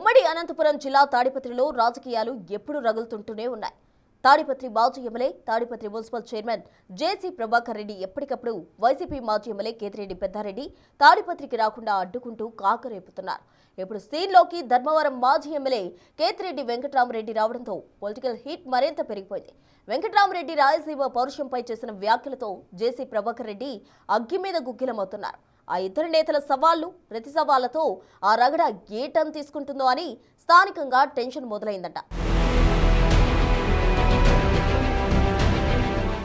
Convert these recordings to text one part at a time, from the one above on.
ఉమ్మడి అనంతపురం జిల్లా తాడిపత్రిలో రాజకీయాలు ఎప్పుడూ రగులుతుంటూనే ఉన్నాయి. తాడిపత్రి మాజీ ఎమ్మెల్యే, తాడిపత్రి మున్సిపల్ చైర్మన్ జేసీ ప్రభాకర్ రెడ్డి ఎప్పటికప్పుడు వైసీపీ మాజీ ఎమ్మెల్యే కేతిరెడ్డి పెద్దారెడ్డి తాడిపత్రికి రాకుండా అడ్డుకుంటూ కాకరేపుతున్నారు. ఇప్పుడు సీన్లోకి ధర్మవరం మాజీ ఎమ్మెల్యే కేతిరెడ్డి వెంకట్రామరెడ్డి రావడంతో పొలిటికల్ హీట్ మరింత పెరిగిపోయింది. వెంకట్రామరెడ్డి రాయలసీమ పౌరుషంపై చేసిన వ్యాఖ్యలతో జేసీ ప్రభాకర్ రెడ్డి అగ్గి మీద గుగ్గిలమవుతున్నారు. ఆ ఇద్దరు నేతల సవాళ్లు, ప్రతి సవాళ్లతో ఆ రగడ ఏ టర్న్ తీసుకుంటుందో అని స్థానికంగా టెన్షన్ మొదలైందట.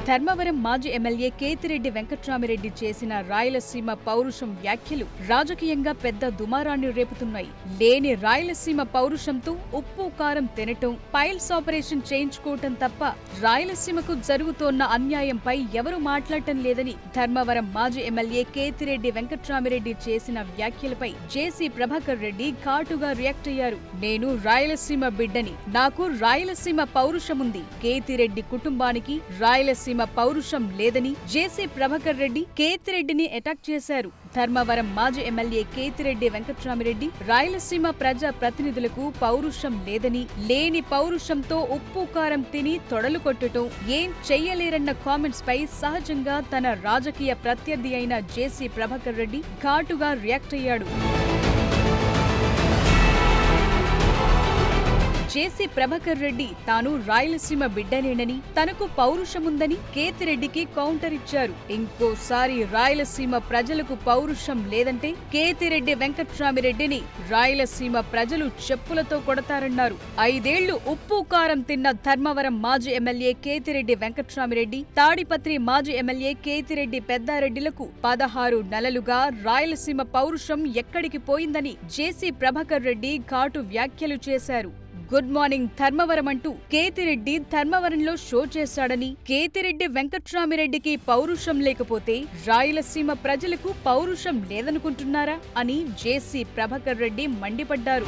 ధర్మవరం మాజీ ఎమ్మెల్యే కేతిరెడ్డి వెంకట్రామరెడ్డి చేసిన రాయలసీమ పౌరుషం వ్యాఖ్యలు రాజకీయంగా పెద్ద దుమారాన్ని రేపుతున్నాయి. లేని రాయలసీమ పౌరుషంతో ఉప్పు కారం తినటం, పైల్స్ ఆపరేషన్ చేయించుకోవటం తప్ప రాయలసీమకు జరుగుతోన్న అన్యాయంపై ఎవరూ మాట్లాడటం లేదని ధర్మవరం మాజీ ఎమ్మెల్యే కేతిరెడ్డి వెంకట్రామరెడ్డి చేసిన వ్యాఖ్యలపై జేసీ ప్రభాకర్ రెడ్డి ఘాటుగా రియాక్ట్ అయ్యారు. నేను రాయలసీమ బిడ్డని, నాకు రాయలసీమ పౌరుషముంది. కేతిరెడ్డి కుటుంబానికి రాయలసీమ పౌరుషం లేదని జేసీ ప్రభాకర్ రెడ్డి కేతిరెడ్డిని అటాక్ చేశారు. ధర్మవరం మాజీ ఎమ్మెల్యే కేతిరెడ్డి వెంకట్రామరెడ్డి రాయలసీమ ప్రజా ప్రతినిధులకు పౌరుషం లేదని, లేని పౌరుషంతో ఉప్పు కారం తిని తొడలు కొట్టడం, ఏం చెయ్యలేరన్న కామెంట్స్ పై సహజంగా తన రాజకీయ ప్రత్యర్థి అయిన జేసీ ప్రభాకర్ రెడ్డి ఘాటుగా రియాక్ట్ అయ్యాడు. జేసీ ప్రభాకర్ రెడ్డి తాను రాయలసీమ బిడ్డనేనని, తనకు పౌరుషముందని కేతిరెడ్డికి కౌంటర్ ఇచ్చారు. ఇంకోసారి రాయలసీమ ప్రజలకు పౌరుషం లేదంటే కేతిరెడ్డి వెంకట్రామిరెడ్డిని రాయలసీమ ప్రజలు చెప్పులతో కొడతారన్నారు. 5 ఏళ్లు ఉప్పు కారం తిన్న ధర్మవరం మాజీ ఎమ్మెల్యే కేతిరెడ్డి వెంకట్రామిరెడ్డి, తాడిపత్రి మాజీ ఎమ్మెల్యే కేతిరెడ్డి పెద్దారెడ్డిలకు 16 నెలలుగా రాయలసీమ పౌరుషం ఎక్కడికి పోయిందని జేసీ ప్రభాకర్ రెడ్డి ఘాటు వ్యాఖ్యలు చేశారు. గుడ్ మార్నింగ్ ధర్మవరం అంటూ కేతిరెడ్డి ధర్మవరంలో షో చేశాడని, కేతిరెడ్డి వెంకట్రామిరెడ్డికి పౌరుషం లేకపోతే రాయలసీమ ప్రజలకు పౌరుషం లేదనుకుంటున్నారా అని జేసీ ప్రభాకర్ రెడ్డి మండిపడ్డారు.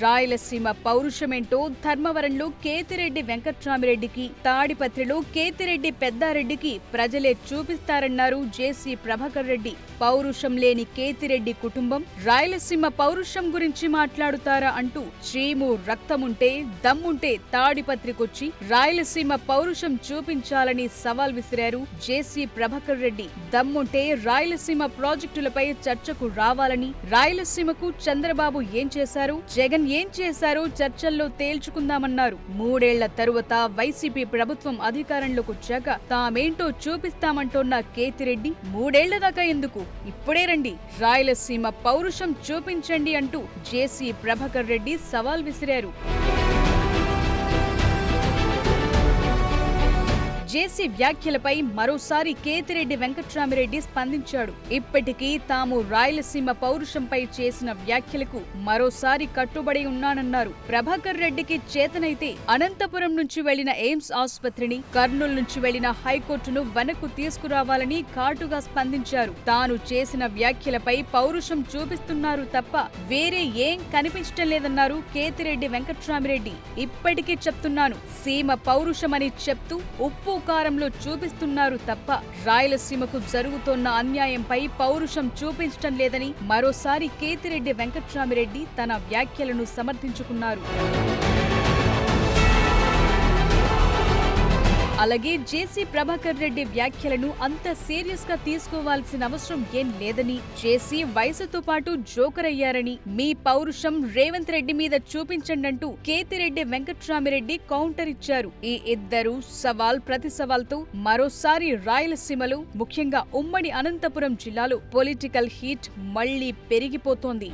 రాయలసీమ పౌరుషమేంటో ధర్మవరంలో కేతిరెడ్డి వెంకట్రామిరెడ్డికి, తాడిపత్రిలో కేతిరెడ్డి పెద్దారెడ్డికి ప్రజలే చూపిస్తారన్నారు జేసీ ప్రభాకర్ రెడ్డి. పౌరుషం లేని కేతిరెడ్డి కుటుంబం రాయలసీమ పౌరుషం గురించి మాట్లాడుతారా అంటూ చీము రక్తముంటే, దమ్ముంటే తాడిపత్రికొచ్చి రాయలసీమ పౌరుషం చూపించాలని సవాల్ విసిరారు జేసీ ప్రభాకర్ రెడ్డి. దమ్ముంటే రాయలసీమ ప్రాజెక్టులపై చర్చకు రావాలని, రాయలసీమకు చంద్రబాబు ఏం చేశారు, జగన్ ఏం చేశారో చర్చల్లో తేల్చుకుందామన్నారు. 3 ఏళ్ల తరువాత వైసీపీ ప్రభుత్వం అధికారంలోకి వచ్చాక తామేంటో చూపిస్తామంటోన్న కేతిరెడ్డి 3 ఏళ్ల దాకా ఎందుకు, ఇప్పుడే రండి, రాయలసీమ పౌరుషం చూపించండి అంటూ జేసీ ప్రభాకర్ రెడ్డి సవాల్ విసిరారు. జేసీ వ్యాఖ్యలపై మరోసారి కేతిరెడ్డి వెంకట్రామిరెడ్డి స్పందించాడు. ఇప్పటికీ తాము రాయలసీమ పౌరుషంపై చేసిన వ్యాఖ్యలకు మరోసారి కట్టుబడి ఉన్నానన్నారు. ప్రభాకర్ రెడ్డికి చేతనైతే అనంతపురం నుంచి వెళ్లిన ఎయిమ్స్ ఆసుపత్రిని, కర్నూలు నుంచి వెళ్లిన హైకోర్టును వెనక్కు తీసుకురావాలని ఘాటుగా స్పందించారు. తాను చేసిన వ్యాఖ్యలపై పౌరుషం చూపిస్తున్నారు తప్ప వేరే ఏం కనిపించటం లేదన్నారు కేతిరెడ్డి వెంకట్రామిరెడ్డి. ఇప్పటికీ చెప్తున్నాను, సీమ పౌరుషమని చెప్తూ ఉప్పు కారంలో చూపిస్తున్నారు తప్ప రాయలసీమకు జరుగుతోన్న అన్యాయంపై పౌరుషం చూపించటం లేదని మరోసారి కేతిరెడ్డి వెంకట్రామిరెడ్డి తన వ్యాఖ్యలను సమర్థించుకున్నారు. అలాగే జేసీ ప్రభాకర్ రెడ్డి వ్యాఖ్యలను అంత సీరియస్ గా తీసుకోవాల్సిన అవసరం ఏం లేదని, జేసీ వయసుతో పాటు జోకర్ అయ్యారని, మీ పౌరుషం రేవంత్ రెడ్డి మీద చూపించండంటూ కేతిరెడ్డి వెంకట్రామిరెడ్డి కౌంటర్ ఇచ్చారు. ఈ ఇద్దరు సవాల్ ప్రతి సవాల్తో మరోసారి రాయలసీమలో, ముఖ్యంగా ఉమ్మడి అనంతపురం జిల్లాలో పొలిటికల్ హీట్ మళ్లీ పెరిగిపోతోంది.